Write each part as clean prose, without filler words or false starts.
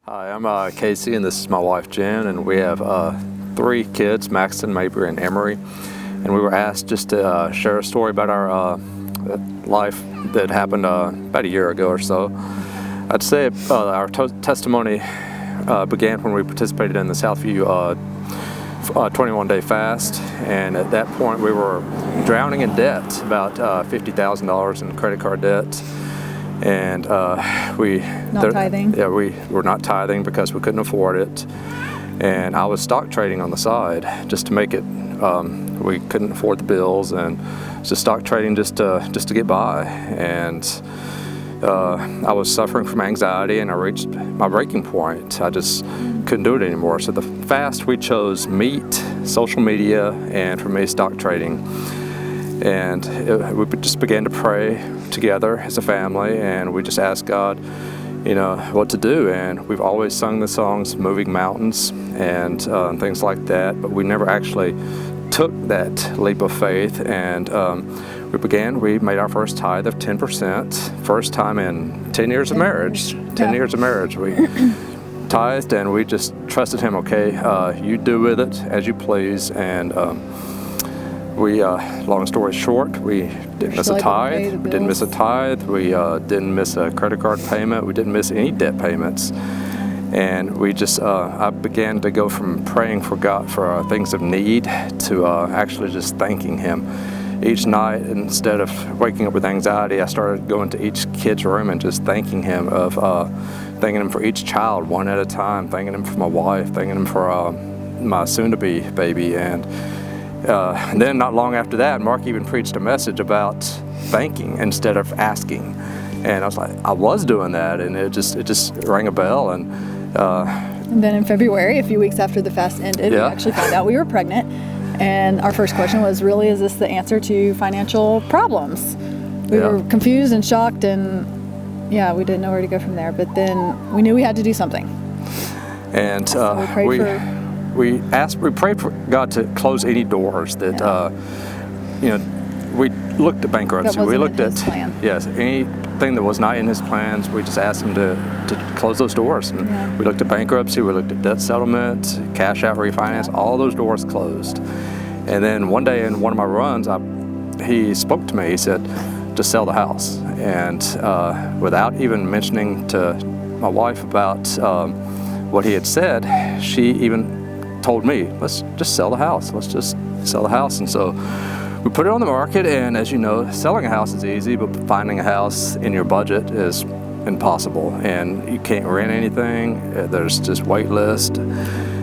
Hi, I'm Casey, and this is my wife Jenn, and we have 3 kids, Maxton, Mabry, and Emery. And we were asked just to share a story about our life that happened about a year ago or so. I'd say our testimony began when we participated in the Southview 21-day fast, and at that point we were drowning in debt, about $50,000 in credit card debt. And tithing. Yeah, we were not tithing because we couldn't afford it. And I was stock trading on the side just to make it. We couldn't afford the bills, and just stock trading just to get by. And I was suffering from anxiety, and I reached my breaking point. I just couldn't do it anymore. So the fast, we chose meat, social media, and for me, stock trading. And we just began to pray together as a family, and we just asked God, what to do. And we've always sung the songs "Moving Mountains" and things like that, but we never actually took that leap of faith. And we made our first tithe of 10%, first time in 10 years of marriage. 10 years of marriage, we tithed, and we just trusted Him. Okay, you do with it as you please. And long story short, we didn't miss a tithe. We didn't miss a tithe. We didn't miss a credit card payment. We didn't miss any debt payments. And we just, I began to go from praying for God for things of need to actually just thanking Him. Each night, instead of waking up with anxiety, I started going to each kid's room and just thanking Him, thanking Him for each child one at a time, thanking Him for my wife, thanking Him for my soon-to-be baby. And then not long after that, Mark even preached a message about thanking instead of asking. And I was like, I was doing that, and it just rang a bell. And then in February, a few weeks after the fast ended, we actually found out we were pregnant. And our first question was, really, is this the answer to financial problems? We were confused and shocked, and we didn't know where to go from there. But then we knew we had to do something. And so we prayed for God to close any doors that, we looked at bankruptcy. We looked at His plan. Anything that was not in His plans, we just asked Him to close those doors. And we looked at bankruptcy, we looked at debt settlement, cash out refinance, all those doors closed. And then one day in one of my runs, He spoke to me. He said, just sell the house. And without even mentioning to my wife about what He had said, she even told me, let's just sell the house. Let's just sell the house. And so we put it on the market, and as you know, selling a house is easy, but finding a house in your budget is impossible. And you can't rent anything. There's just wait list.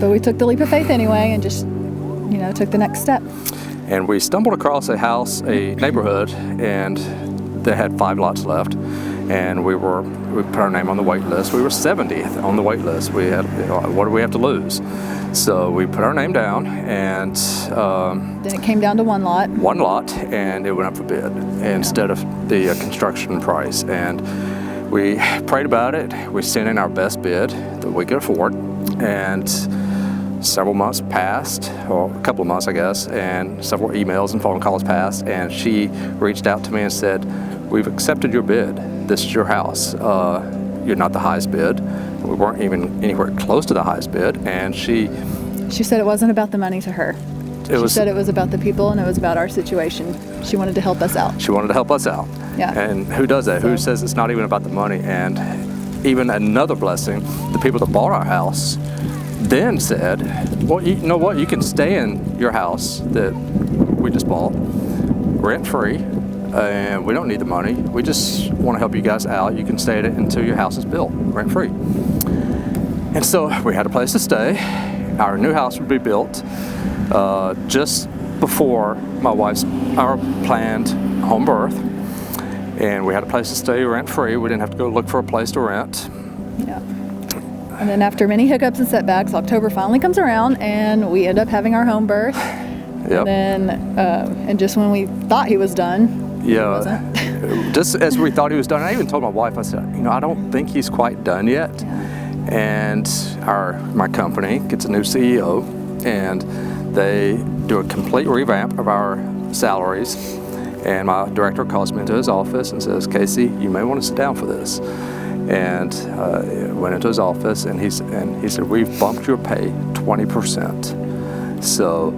But we took the leap of faith anyway, and just, took the next step. And we stumbled across a house, a neighborhood, and they had 5 lots left. And we put our name on the wait list. We were 70th on the wait list. We had, what do we have to lose? So we put our name down, and then it came down to one lot, and it went up for bid instead of the construction price. And we prayed about it. We sent in our best bid that we could afford, and several months passed, or a couple of months, I guess, and several emails and phone calls passed, and she reached out to me and said, we've accepted your bid. This is your house. You're not the highest bid. We weren't even anywhere close to the highest bid. And she said it wasn't about the money to her. She said it was about the people, and it was about our situation. She wanted to help us out. Yeah. And who does that? Who says it's not even about the money? And even another blessing, the people that bought our house then said, well, you know what? You can stay in your house that we just bought, rent-free. And we don't need the money. We just want to help you guys out. You can stay at it until your house is built, rent-free. And so we had a place to stay. Our new house would be built just before our planned home birth. And we had a place to stay rent-free. We didn't have to go look for a place to rent. Yeah. And then after many hiccups and setbacks, October finally comes around, and we end up having our home birth. Yep. And then, and just when we thought he was done, just as we thought he was done, I even told my wife, I said, I don't think he's quite done yet. Yeah. And my company gets a new CEO, and they do a complete revamp of our salaries. And my director calls me into his office and says, Casey, you may want to sit down for this. And went into his office, and he said, "We've bumped your pay 20%." So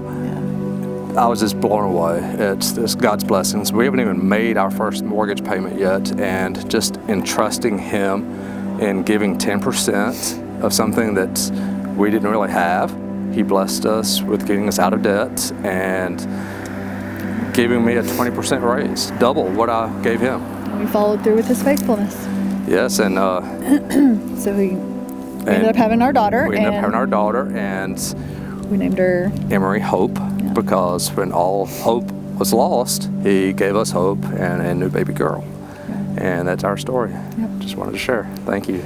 I was just blown away. It's God's blessings. We haven't even made our first mortgage payment yet, and just entrusting him in giving 10% of something that we didn't really have, he blessed us with getting us out of debt and giving me a 20% raise, double what I gave him. And we followed through with his faithfulness. Yes, and so we ended up having our daughter. We ended up having our daughter, and we named her Emery Hope, because when all hope was lost, he gave us hope and a new baby girl. And that's our story. Yep. Just wanted to share. Thank you.